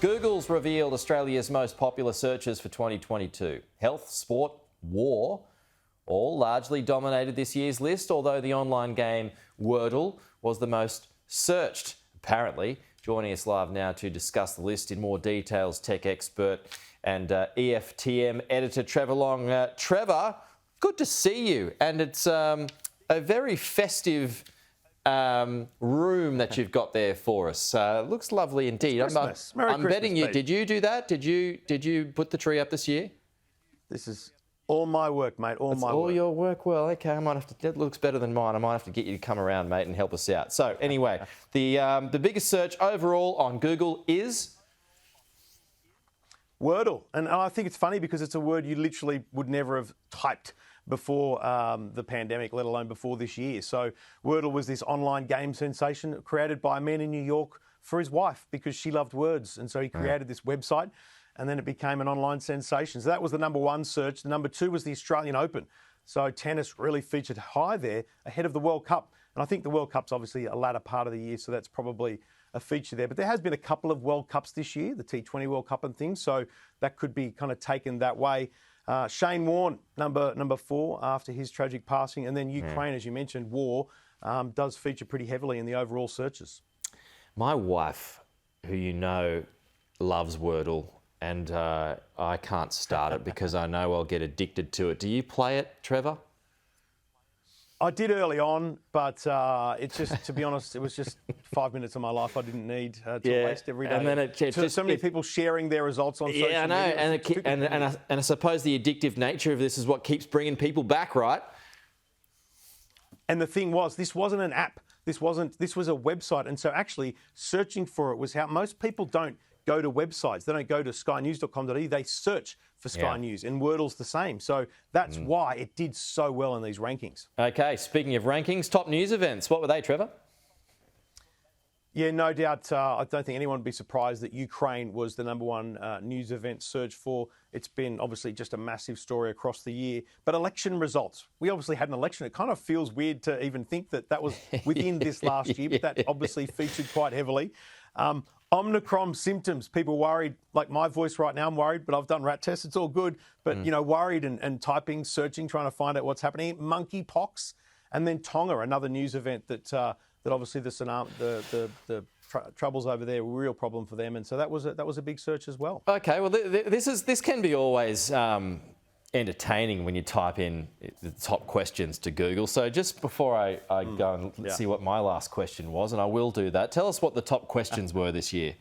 Google's revealed Australia's most popular searches for 2022. Health, sport, war, all largely dominated this year's list, although the online game Wordle was the most searched, apparently. Joining us live now to discuss the list in more details, tech expert and EFTM editor Trevor Long. Trevor, good to see you. And it's a very festive room that you've got there for us. Looks lovely indeed. I'm betting you. Did you do that? Did you put the tree up this year? This is all my work, mate. All your work. Well, okay. I might have to. That looks better than mine. I might have to get you to come around, mate, and help us out. So anyway, the biggest search overall on Google is Wordle, and I think it's funny because it's a word you literally would never have typed before the pandemic, let alone before this year. So Wordle was this online game sensation created by a man in New York for his wife because she loved words, and so he created this website. And then it became an online sensation. So that was the number one search. The number two was the Australian Open. So tennis really featured high there ahead of the World Cup. And I think the World Cup's obviously a latter part of the year, so that's probably a feature there. But there has been a couple of World Cups this year, the T20 World Cup and things. So that could be kind of taken that way. Shane Warne, number 4 after his tragic passing. And then Ukraine, as you mentioned, war, does feature pretty heavily in the overall searches. My wife, who you know loves Wordle, and I can't start it because I know I'll get addicted to it. Do you play it, Trevor? I did early on, but it's just, to be honest, it was just 5 minutes of my life I didn't need to waste every day. And then so many people sharing their results on social media. Yeah, I know. And I suppose the addictive nature of this is what keeps bringing people back, right? And the thing was, this wasn't an app. This was a website. And so actually searching for it was how most people don't go to websites. They don't go to skynews.com.au. They search for Sky News, and Wordle's the same. So that's why it did so well in these rankings. Okay, speaking of rankings, top news events. What were they, Trevor? Yeah, no doubt. I don't think anyone would be surprised that Ukraine was the number one news event searched for. It's been obviously just a massive story across the year. But election results. We obviously had an election. It kind of feels weird to even think that was within this last year, but that obviously featured quite heavily. Omicron symptoms, people worried, like my voice right now, I'm worried, but I've done rat tests, it's all good. But, worried and typing, searching, trying to find out what's happening. Monkeypox, and then Tonga, another news event that obviously the troubles over there were a real problem for them. And so that was a big search as well. Okay, well, this can be always entertaining when you type in the top questions to Google. So just before I go and see what my last question was, and I will do that, tell us what the top questions were this year.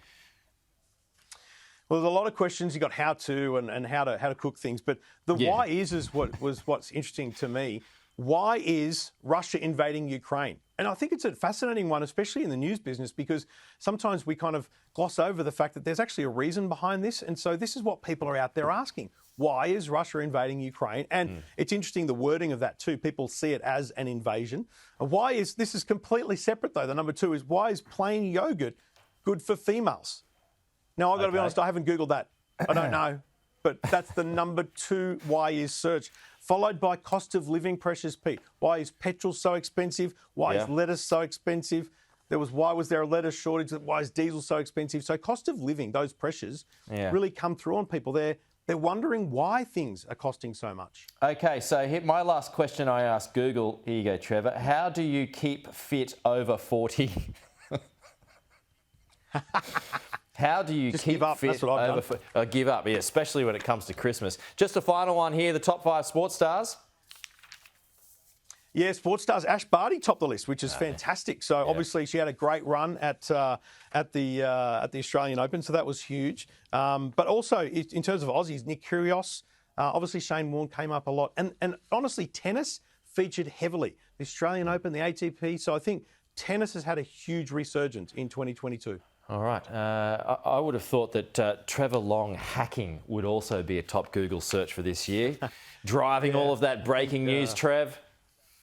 Well, there's a lot of questions. You got how to and how to cook things, but the why is what's interesting to me. Why is Russia invading Ukraine? And I think it's a fascinating one, especially in the news business, because sometimes we kind of gloss over the fact that there's actually a reason behind this. And so this is what people are out there asking. Why is Russia invading Ukraine? And it's interesting, the wording of that too. People see it as an invasion. This is completely separate though. The number 2 is, why is plain yogurt good for females? Now, I've got to be honest, I haven't Googled that. I don't know. But that's the number 2 why is search. Followed by cost of living pressures, Pete. Why is petrol so expensive? Why is lettuce so expensive? Why was there a lettuce shortage? Why is diesel so expensive? So cost of living, those pressures really come through on people. They're wondering why things are costing so much. Okay, so here, my last question I asked Google. Here you go, Trevor. How do you keep fit over 40? How do you keep fit over 40? Give up, especially when it comes to Christmas. Just a final one here, the top 5 sports stars. Yeah, sports stars. Ash Barty topped the list, which is fantastic. So obviously she had a great run at the Australian Open, so that was huge. But also in terms of Aussies, Nick Kyrgios, obviously Shane Warne came up a lot, and honestly tennis featured heavily. The Australian Open, the ATP. So I think tennis has had a huge resurgence in 2022. All right. I would have thought that Trevor Long hacking would also be a top Google search for this year. Driving all of that breaking news, Trev.